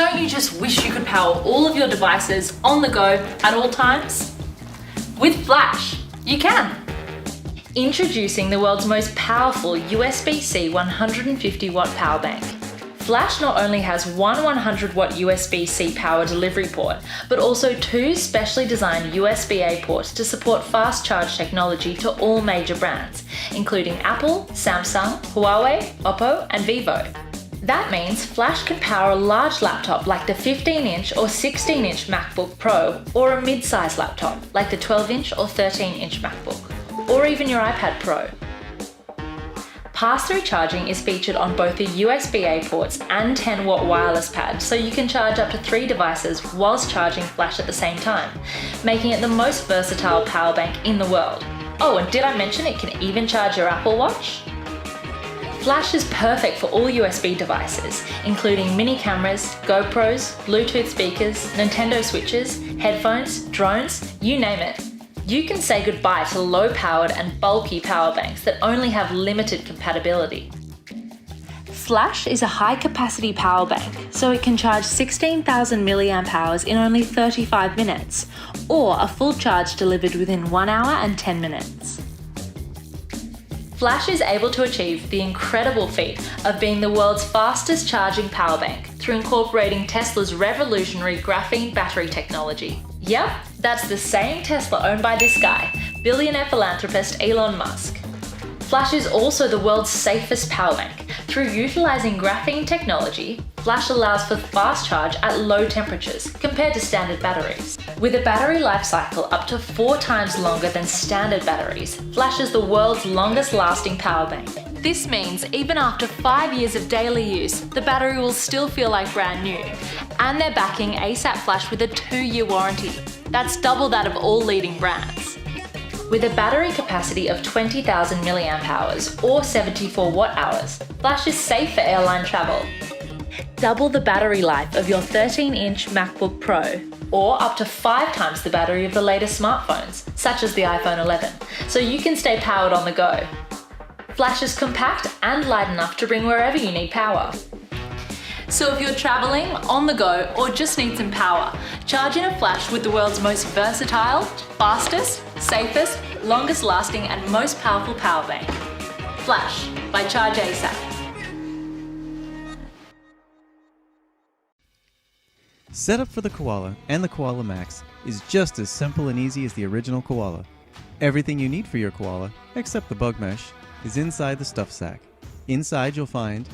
Don't you just wish you could power all of your devices on the go at all times? With Flash, you can! Introducing the world's most powerful USB-C 150 watt power bank. Flash not only has one 100 watt USB-C power delivery port, but also two specially designed USB-A ports to support fast charge technology to all major brands, including Apple, Samsung, Huawei, Oppo, and Vivo. That means Flash can power a large laptop like the 15-inch or 16-inch MacBook Pro, or a mid-size laptop like the 12-inch or 13-inch MacBook, or even your iPad Pro. Pass-through charging is featured on both the USB-A ports and 10-watt wireless pad, so you can charge up to 3 devices whilst charging Flash at the same time, making it the most versatile power bank in the world. Oh, and did I mention it can even charge your Apple Watch? Flash is perfect for all USB devices, including mini cameras, GoPros, Bluetooth speakers, Nintendo Switches, headphones, drones, you name it. You can say goodbye to low-powered and bulky power banks that only have limited compatibility. Flash is a high-capacity power bank, so it can charge 16,000 mAh in only 35 minutes, or a full charge delivered within 1 hour and 10 minutes. Flash is able to achieve the incredible feat of being the world's fastest charging power bank through incorporating Tesla's revolutionary graphene battery technology. Yep, that's the same Tesla owned by this guy, billionaire philanthropist Elon Musk. Flash is also the world's safest power bank. Through utilizing graphene technology, Flash allows for fast charge at low temperatures compared to standard batteries. With a battery life cycle up to 4 times longer than standard batteries, Flash is the world's longest lasting power bank. This means even after 5 years of daily use, the battery will still feel like brand new. And they're backing ASAP Flash with a 2-year warranty. That's double that of all leading brands. With a battery capacity of 20,000 mAh or 74 watt-hours, Flash is safe for airline travel. Double the battery life of your 13-inch MacBook Pro, or up to 5 times the battery of the latest smartphones, such as the iPhone 11, so you can stay powered on the go. Flash is compact and light enough to bring wherever you need power. So if you're traveling, on the go, or just need some power, charge in a Flash with the world's most versatile, fastest, safest, longest lasting and most powerful power bank. Flash by Charge ASAP. Setup for the Koala and the Koala Max is just as simple and easy as the original Koala. Everything you need for your Koala, except the bug mesh, is inside the stuff sack. Inside you'll find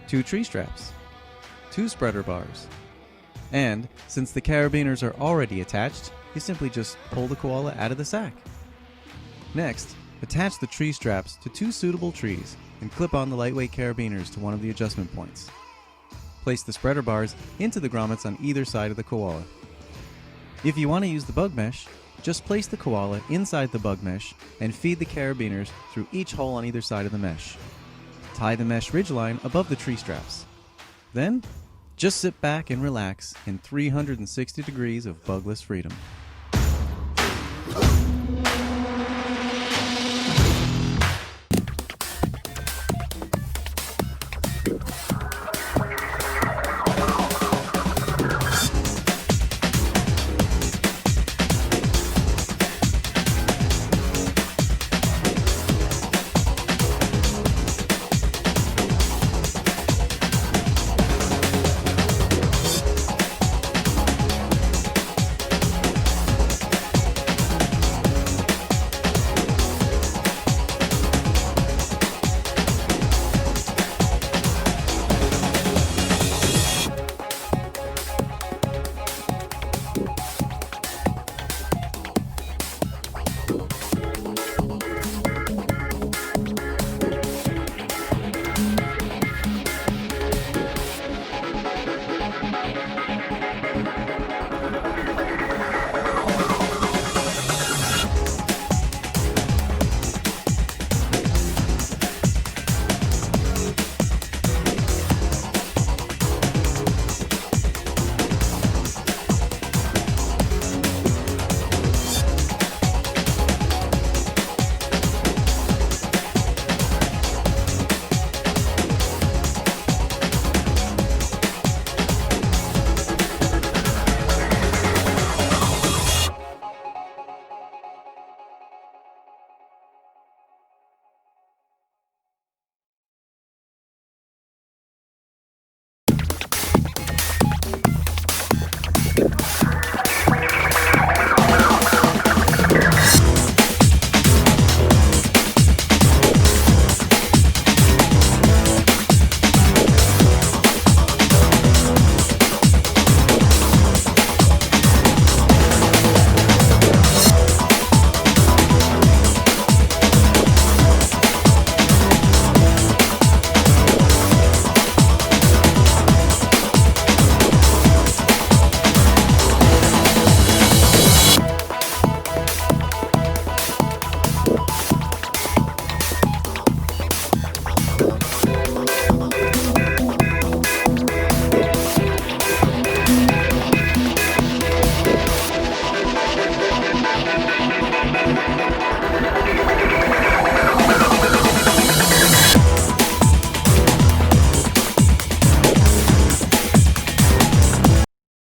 2 tree straps, 2 spreader bars, and since the carabiners are already attached, you simply just pull the Koala out of the sack. Next, attach the tree straps to 2 suitable trees and clip on the lightweight carabiners to one of the adjustment points. Place the spreader bars into the grommets on either side of the Koala. If you want to use the bug mesh, just place the Koala inside the bug mesh and feed the carabiners through each hole on either side of the mesh. Tie the mesh ridgeline above the tree straps. Then, just sit back and relax in 360 degrees of bugless freedom.